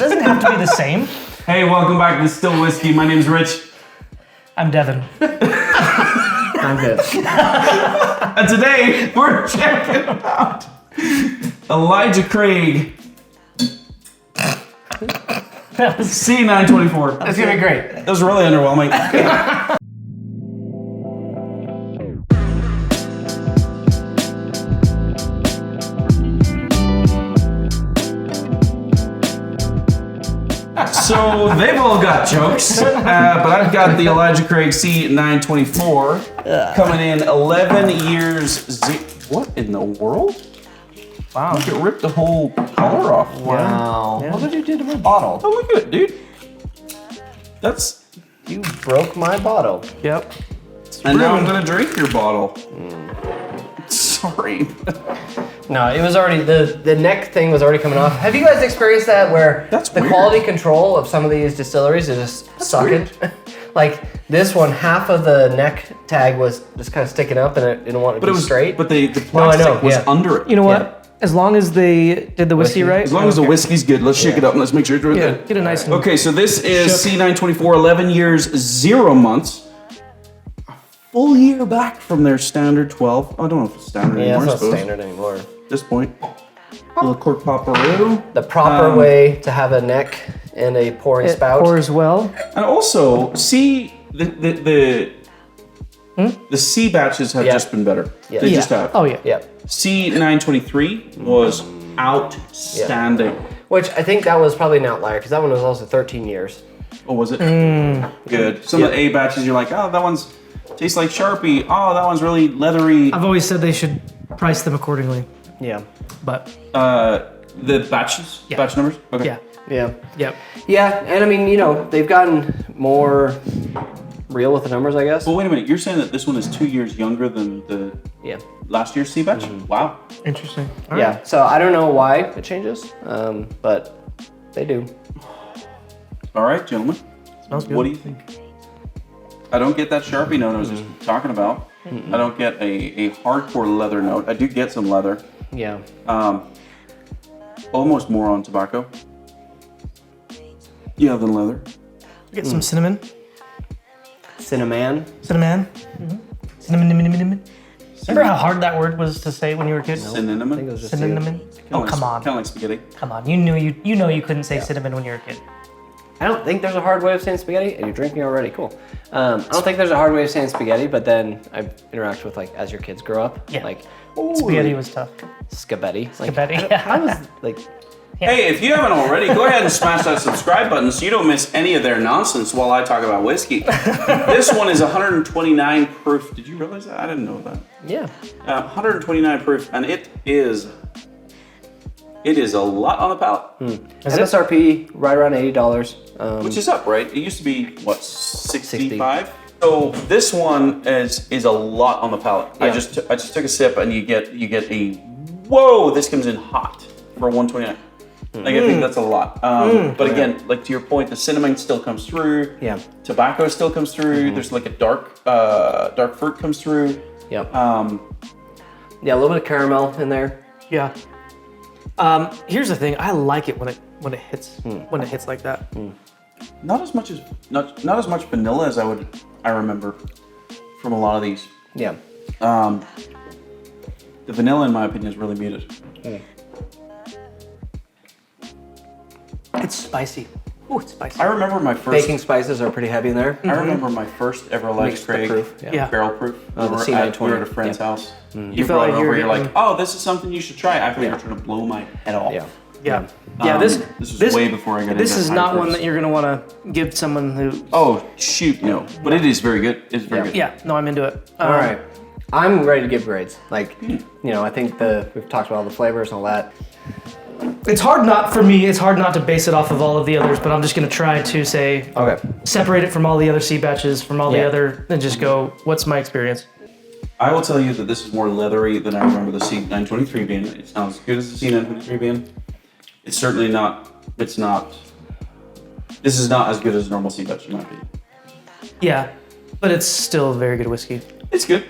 doesn't have to be the same. Hey, welcome back to Still Whiskey. My name's Rich. I'm Devin. I'm good. And today, we're checking out Elijah Craig C924. That's gonna be great. That was really underwhelming. So they've all got jokes, but I've got the Elijah Craig C924 coming in 11 years. What in the world? Wow. Look, it ripped the whole color off. Wow. Yeah. What did you do to my bottle? Oh, look at it, dude. That's. You broke my bottle. Yep. And now I'm gonna drink your bottle. Sorry. No, it was already, the neck thing was already coming off. Have you guys experienced that where That's the weird. quality control of some of these distilleries is just sucking? Like this one, half of the neck tag was just kind of sticking up and it didn't want to be straight. But the plastic was yeah. under it. You know what? As long as they did the whiskey right. As long as the whiskey's good, let's shake it up and let's make sure it's really Yeah, good. get it nice and Okay, so this is shook. C924, 11 years, 0 months. A full year back from their standard 12. I don't know if it's standard Yeah, anymore, it's I not suppose. standard anymore. At this point. A little cork popperoo. The proper way to have a neck and a pouring it spout. pours well. And also, see, the C batches have Yeah. just been better. Yeah. They Yeah. just have. Oh yeah. Yep. C923 was outstanding. Which I think that was probably an outlier because that one was also 13 years. Oh, was it? Good. Some of the A batches, you're like, oh, that one's tastes like Sharpie. Oh, that one's really leathery. I've always said they should price them accordingly, Yeah. but The batches? Yeah. Batch numbers? Okay. yeah. Yeah. Yep. Yeah, and I mean, you know, they've gotten more real with the numbers, I guess. Well, wait a minute. You're saying that this one is 2 years younger than the Yeah. last year's C batch? Wow. Interesting. All Yeah, right. so I don't know why it changes, but they do. All right, gentlemen. Smells good. What do you think? I don't get that Sharpie note I was just talking about. I don't get a hardcore leather note. I do get some leather. Yeah. Almost more on tobacco. Yeah, than leather. Get some cinnamon. Cinnamon. Cinnamon. Cinnamon. Remember how hard that word was to say when you were a kid? I think it Cinnamon. was just Cinnamon. Oh, come on. Kind of like spaghetti. Come on. You know you couldn't say cinnamon when you were a kid. I don't think there's a hard way of saying spaghetti, and you're drinking already. Cool. I don't think there's a hard way of saying spaghetti, but then I interact with like as your kids grow up, Yeah. like Spaghetti was tough. scabetti. Like, Scabetti. how is like? Hey, if you haven't already, go ahead and smash that subscribe button so you don't miss any of their nonsense while I talk about whiskey. This one is 129 proof. Did you realize that? I didn't know that. Yeah. 129 proof, and it is a lot on the palate. MSRP right around $80. Which is up, right? It used to be, what, 65? So this one is a lot on the palate. Yeah. I just took a sip, and you get a, whoa, this comes in hot for 129. Like, I think that's a lot. But again, like to your point, the cinnamon still comes through. Yeah. Tobacco still comes through. There's like a dark fruit comes through. Yep. Yeah, a little bit of caramel in there. Yeah. Here's the thing. I like it when it hits like that. Not as much vanilla as I remember from a lot of these. Yeah. The vanilla, in my opinion, is really muted. It's spicy. Oh, it's spicy. I remember my first. Baking spices are pretty heavy in there. I remember my first ever Elijah Mixed the Craig proof, yeah. barrel proof. Oh, the we C924. were at a friend's Yeah. house. You brought felt it like you over. were You're like, getting- oh, this is something you should try. I thought you were trying to blow my head off. Yeah. Yeah. Yeah. This was way before I got This into is high not one proofs. that you're gonna want to give someone who. Oh shoot, no! But it is very good. It's very good. Yeah. No, I'm into it. All right. I'm ready to give grades. Like, you know, I think we've talked about all the flavors and all that. It's hard not for me. It's hard not to base it off of all of the others, but I'm just gonna try to say Okay. separate it from all the other C batches, from all the Yeah. other, and just go. What's my experience? I will tell you that this is more leathery than I remember the C923 being. It's not as good as the C923 being. It's certainly not. It's not. This is not as good as normal C batch in my opinion. Yeah, but it's still very good whiskey. It's good.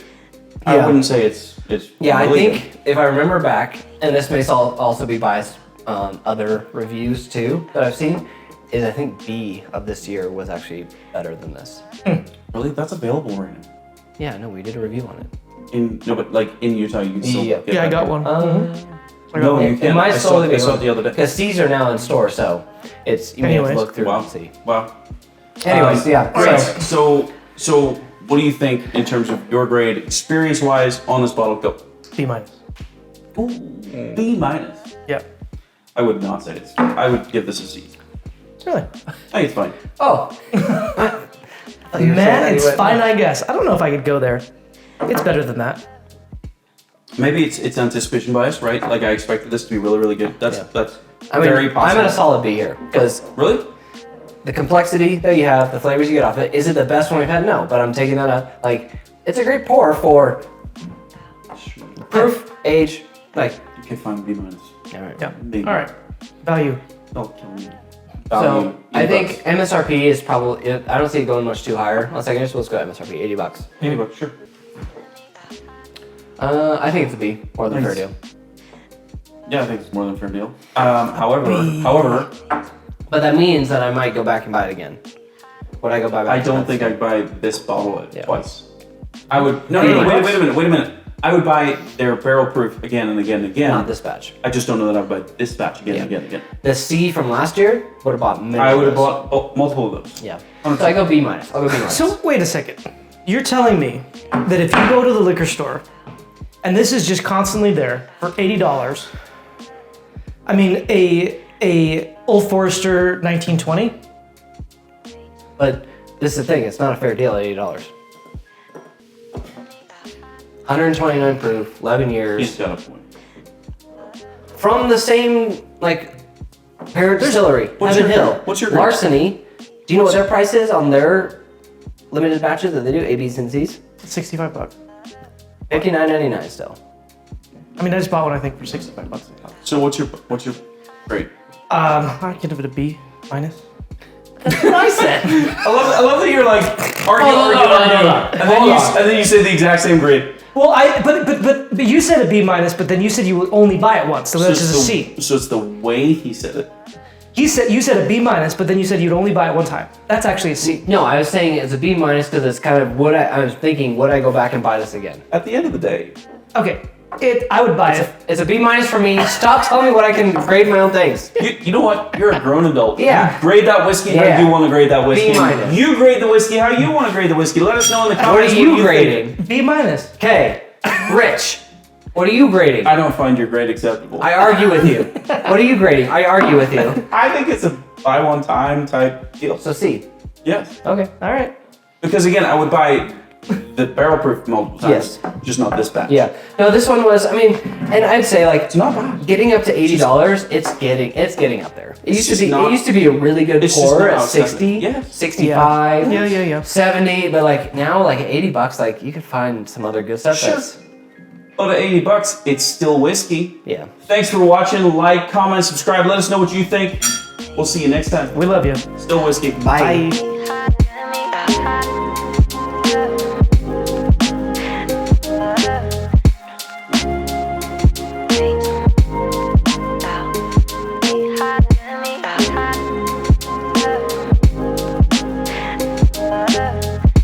I Yeah. wouldn't say it's. Yeah, really I think if I remember back, and this may also be biased other reviews too that I've seen, is I think B of this year was actually better than this. Really? That's available right now. Yeah, no, we did a review on it. But like in Utah, you can still get Yeah, I that got here. one. No, you It can't. might I saw slowly be it the other day. because C's are now in store, so it's you may have to Anyways. look through Wow. and see. Wow. Anyways, yeah. Great. So So, what do you think in terms of your grade, experience-wise, on this bottle? Go. B minus. Ooh, B minus. Yeah. I would not say it's. I would give this a C. Really? I think it's fine. oh, Man, it's fine, I guess. I don't know if I could go there. It's better than that. Maybe it's anticipation bias, right? Like I expected this to be really, really good. That's very possible. I'm at a solid B here because Really? the complexity that you have, the flavors you get off it. Is it the best one we've had? No, but I'm taking that up. Like, it's a great pour for proof, age, like. Okay, fine. B minus. All right. Yeah. B. All right. Value. Don't kill me. So Value, I 80 think bucks. MSRP is probably. I don't see it going much too higher. One second, let's go MSRP. $80. 80 bucks, sure. I think it's a B, more than a fair Nice. deal. Yeah, I think it's more than a fair deal. However, But that means that I might go back and buy it again. Would I go buy? I don't think I'd buy this bottle Yeah. twice. I would. No, 80 wait bucks? a minute. I would buy their barrel proof again and again and again. Not this batch. I just don't know that I'd buy this batch again and Yeah. again and again. The C from last year would have bought many. I would have of those. bought multiple of those. Yeah. So I go B minus. I'll go B minus. So wait a second. You're telling me that if you go to the liquor store and this is just constantly there for $80, I mean a Old Forester 1920? But this is the thing, it's not a fair deal at $80. 129 proof, 11 He's years. got a point. From the same, like, parent distillery, what's Heaven your- Hill. what's your grade? Larceny. Do you know what their price is on their limited batches that they do, A, B's, and C's? $65. $59.99 still. I mean, I just bought one I think for $65. So what's your grade? I give it a B minus. That's what I said. I love that you're like arguing, Hold on. and then you say the exact same grade. Well, but you said a B minus, but then you said you would only buy it once, so that's just a C. So it's the way he said it. You said a B minus, but then you said you'd only buy it one time. That's actually a C. No, I was saying it's a B minus because it's kind of what I was thinking, would I go back and buy this again? At the end of the day, Okay, I would buy it. It's a B minus for me. Stop telling me what I can grade my own things. you know what? You're a grown adult. Yeah. You grade that whiskey Yeah. how you want to grade that whiskey. B minus. You grade the whiskey how you want to grade the whiskey. Let us know in the What comments. are you think. grading? B minus. Okay, Rich. What are you grading? I don't find your grade acceptable. I argue with you. What are you grading? I argue with you. I think it's a buy one time type deal. So C. Yes. Okay. All right. Because again, I would buy the barrel proof multiple times. Yes. Just not this batch. Yeah. No, this one was. I mean, and I'd say like It's not bad. getting up to $80. It's getting up there. It used to just be. not- it used to be a really good it's just pour not at outstanding. 60, Yeah. 65, Yeah. 70. But like now, like at $80, like you could find some other good stuff. Sure. That's, But at $80, it's still whiskey. yeah. Thanks for watching. Like, comment, subscribe. Let us know what you think. We'll see you next time. We love you. Still whiskey. Bye. Bye.